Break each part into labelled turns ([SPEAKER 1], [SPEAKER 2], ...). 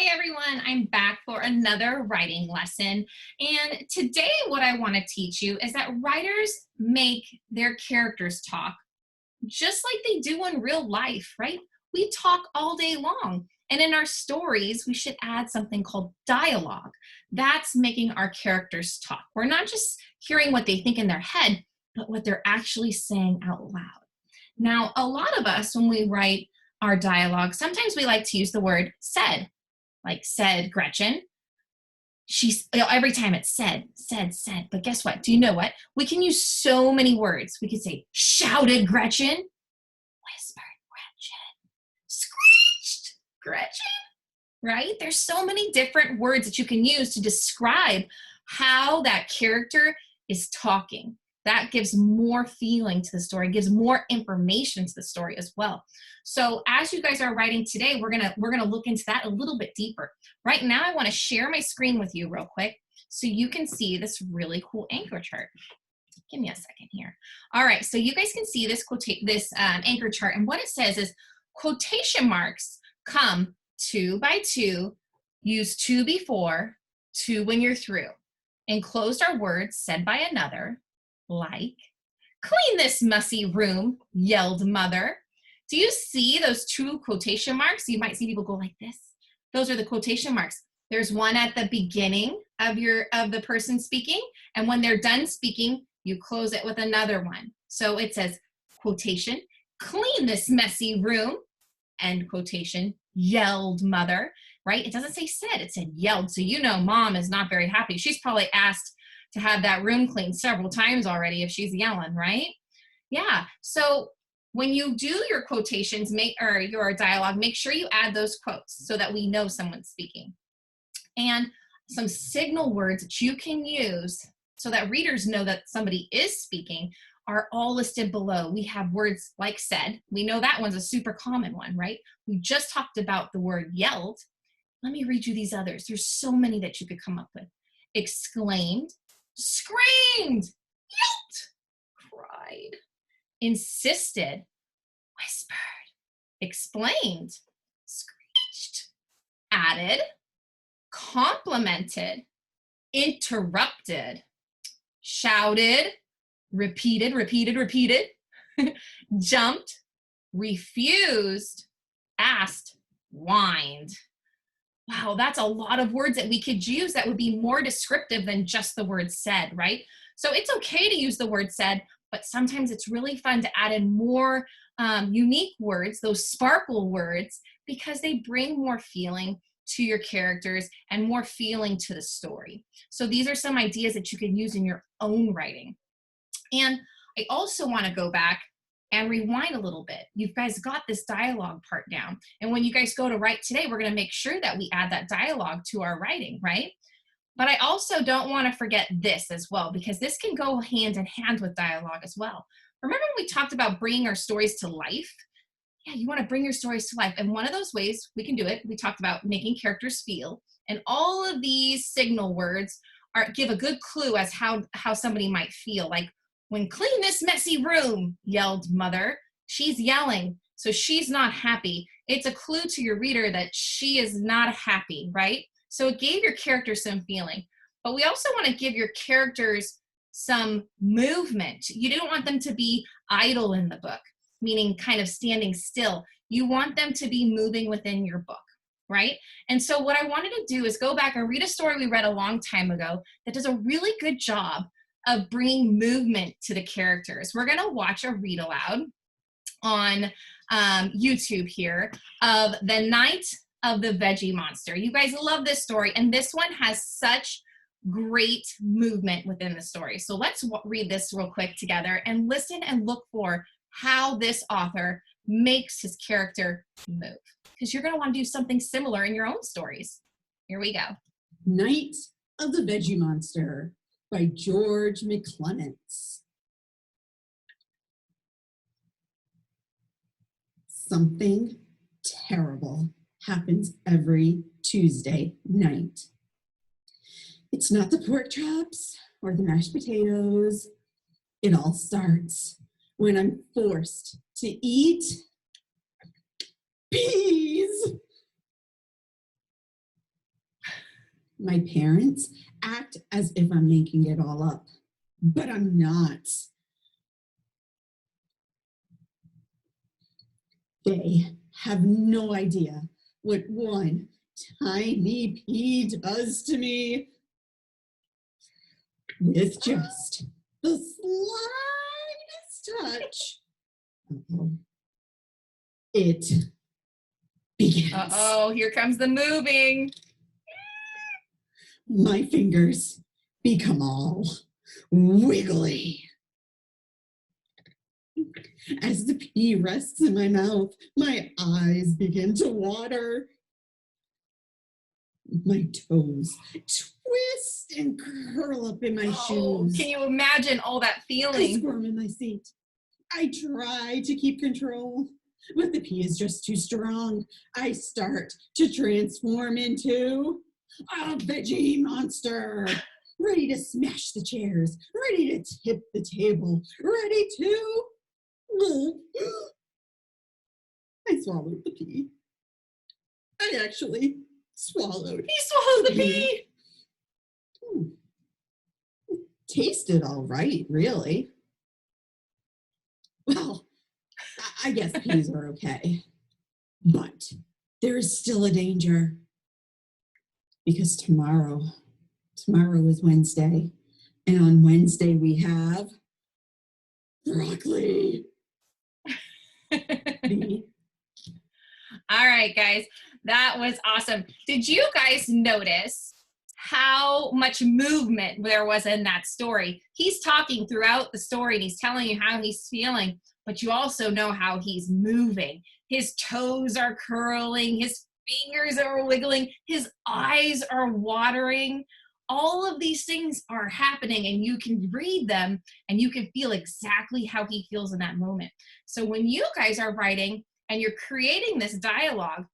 [SPEAKER 1] Hi everyone, I'm back for another writing lesson. And today what I want to teach you is that writers make their characters talk just like they do in real life, right? We talk all day long. And in our stories, we should add something called dialogue. That's making our characters talk. We're not just hearing what they think in their head, but what they're actually saying out loud. Now, a lot of us, when we write our dialogue, sometimes we like to use the word said, like said Gretchen. She's every time it's said. But guess what? Do you know what? We can use so many words. We could say shouted Gretchen, whispered Gretchen, screeched Gretchen, right? There's so many different words that you can use to describe how that character is talking. That gives more feeling to the story, gives more information to the story as well. So as you guys are writing today, we're gonna look into that a little bit deeper. Right now, I want to share my screen with you real quick so you can see this really cool anchor chart. Give me a second here. All right, so you guys can see this anchor chart, and what it says is quotation marks come 2 by 2, use to before, to when you're through. Enclosed are words said by another, like, clean this messy room, yelled mother. Do you see those 2 quotation marks? You might see people go like this. Those are the quotation marks. There's one at the beginning of the person speaking, and when they're done speaking, you close it with another one. So it says, quotation, clean this messy room, end quotation, yelled mother, right? It doesn't say said, it said yelled. So you know mom is not very happy. She's probably asked to have that room cleaned several times already if she's yelling, right? Yeah, so when you do your quotations, or your dialogue, make sure you add those quotes so that we know someone's speaking. And some signal words that you can use so that readers know that somebody is speaking are all listed below. We have words like said. We know that one's a super common one, right? We just talked about the word yelled. Let me read you these others. There's so many that you could come up with. Exclaimed, screamed, yelped, cried, insisted, whispered, explained, screeched, added, complimented, interrupted, shouted, repeated, jumped, refused, asked, whined. Wow, that's a lot of words that we could use that would be more descriptive than just the word said, right? So it's okay to use the word said, but sometimes it's really fun to add in more unique words, those sparkle words, because they bring more feeling to your characters and more feeling to the story. So these are some ideas that you can use in your own writing. And I also want to go back and rewind a little bit. You guys got this dialogue part down. And when you guys go to write today, we're going to make sure that we add that dialogue to our writing, right? But I also don't want to forget this as well, because this can go hand in hand with dialogue as well. Remember when we talked about bringing our stories to life? Yeah, you want to bring your stories to life. And one of those ways we can do it, we talked about making characters feel. And all of these signal words give a good clue as how somebody might feel. Like, when clean this messy room, yelled mother. She's yelling, so she's not happy. It's a clue to your reader that she is not happy, right? So it gave your characters some feeling. But we also want to give your characters some movement. You don't want them to be idle in the book, meaning kind of standing still. You want them to be moving within your book, right? And so what I wanted to do is go back and read a story we read a long time ago that does a really good job of bringing movement to the characters. We're gonna watch a read aloud on YouTube here of The Night of the Veggie Monster. You guys love this story, and this one has such great movement within the story. So let's read this real quick together and listen and look for how this author makes his character move, because you're gonna want to do something similar in your own stories. Here we go.
[SPEAKER 2] Night of the Veggie Monster by George McClements. Something terrible happens every Tuesday night. It's not the pork chops or the mashed potatoes. It all starts when I'm forced to eat peas. My parents act as if I'm making it all up, but I'm not. They have no idea what one tiny pea does to me with just the slightest touch. Uh-oh. It begins.
[SPEAKER 1] Uh-oh, here comes the moving.
[SPEAKER 2] My fingers become all wiggly. As the pea rests in my mouth, my eyes begin to water. My toes twist and curl up in my shoes.
[SPEAKER 1] Can you imagine all that
[SPEAKER 2] I
[SPEAKER 1] feeling?
[SPEAKER 2] squirm in my seat. I try to keep control, but the pea is just too strong. I start to transform into a veggie monster, ready to smash the chairs, ready to tip the table, ready to... I swallowed the pea. I actually swallowed.
[SPEAKER 1] He swallowed the pea.
[SPEAKER 2] Tasted all right, really. Well, I guess peas are okay. But there is still a danger. Because tomorrow is Wednesday. And on Wednesday we have broccoli.
[SPEAKER 1] All right, guys, that was awesome. Did you guys notice how much movement there was in that story? He's talking throughout the story and he's telling you how he's feeling, but you also know how he's moving. His toes are curling, his fingers are wiggling, his eyes are watering. All of these things are happening and you can read them and you can feel exactly how he feels in that moment. So when you guys are writing and you're creating this dialogue,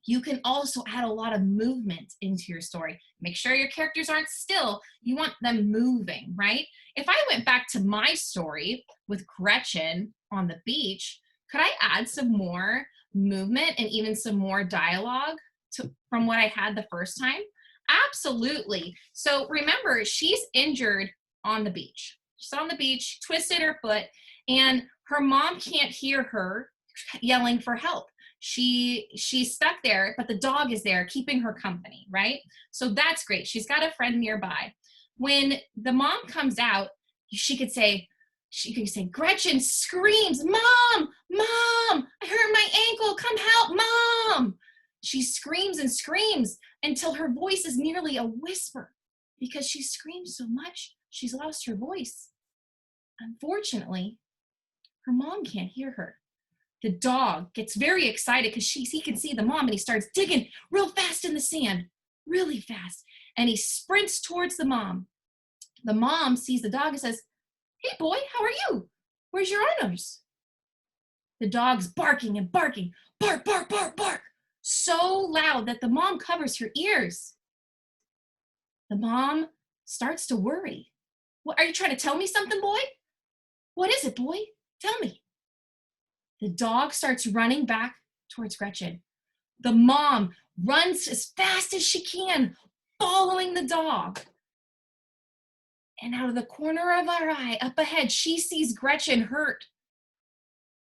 [SPEAKER 1] you can also add a lot of movement into your story. Make sure your characters aren't still. You want them moving, right? If I went back to my story with Gretchen on the beach, could I add some more movement and even some more dialogue from what I had the first time? Absolutely. So remember, she's injured on the beach. She's on the beach, twisted her foot, and her mom can't hear her yelling for help. She's stuck there, but the dog is there keeping her company, right? So that's great. She's got a friend nearby. When the mom comes out, she could say, Gretchen screams, "Mom, Mom, I hurt my ankle, come help, Mom." She screams and screams until her voice is nearly a whisper because she screams so much, she's lost her voice. Unfortunately, her mom can't hear her. The dog gets very excited because he can see the mom and he starts digging real fast in the sand, really fast. And he sprints towards the mom. The mom sees the dog and says, "Hey boy, how are you? Where's your owners?" The dog's barking and barking, bark, bark, bark, bark, so loud that the mom covers her ears. The mom starts to worry. "What, are you trying to tell me something, boy? What is it, boy? Tell me." The dog starts running back towards Gretchen. The mom runs as fast as she can, following the dog. And out of the corner of her eye, up ahead, she sees Gretchen hurt.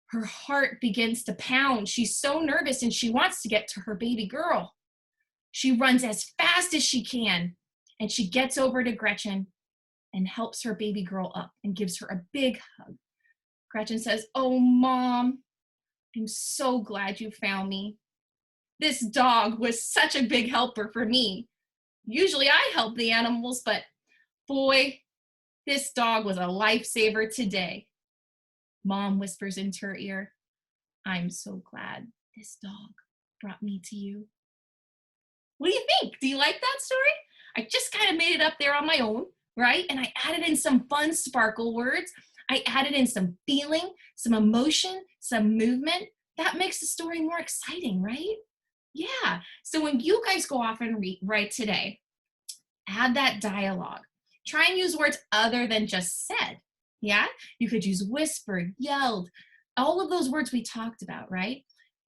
[SPEAKER 1] Her heart begins to pound. She's so nervous and she wants to get to her baby girl. She runs as fast as she can and she gets over to Gretchen and helps her baby girl up and gives her a big hug. Gretchen says, "Oh, Mom, I'm so glad you found me. This dog was such a big helper for me. Usually I help the animals, but boy, this dog was a lifesaver today." Mom whispers into her ear, "I'm so glad this dog brought me to you." What do you think? Do you like that story? I just kind of made it up there on my own, right? And I added in some fun sparkle words. I added in some feeling, some emotion, some movement. That makes the story more exciting, right? Yeah. So when you guys go off and write today, add that dialogue. Try and use words other than just said. Yeah? You could use whispered, yelled, all of those words we talked about, right?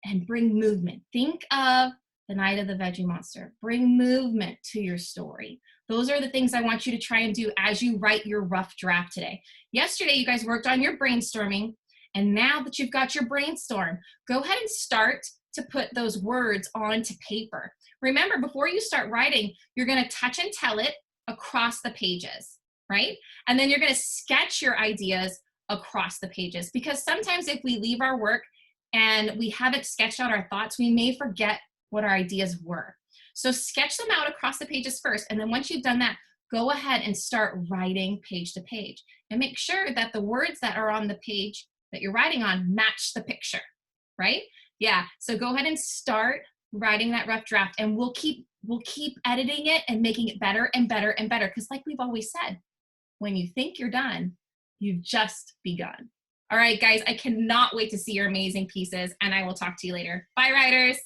[SPEAKER 1] And bring movement. Think of The Night of the Veggie Monster. Bring movement to your story. Those are the things I want you to try and do as you write your rough draft today. Yesterday, you guys worked on your brainstorming, and now that you've got your brainstorm, go ahead and start to put those words onto paper. Remember, before you start writing, you're going to touch and tell it across the pages, right? And then you're going to sketch your ideas across the pages, because sometimes if we leave our work and we haven't sketched out our thoughts, we may forget what our ideas were. So sketch them out across the pages first, and then once you've done that, go ahead and start writing page to page, and make sure that the words that are on the page that you're writing on match the picture, right? Yeah, so go ahead and start writing that rough draft, and we'll keep editing it and making it better and better and better, because like we've always said, when you think you're done, you've just begun. All right, guys, I cannot wait to see your amazing pieces, and I will talk to you later. Bye, writers.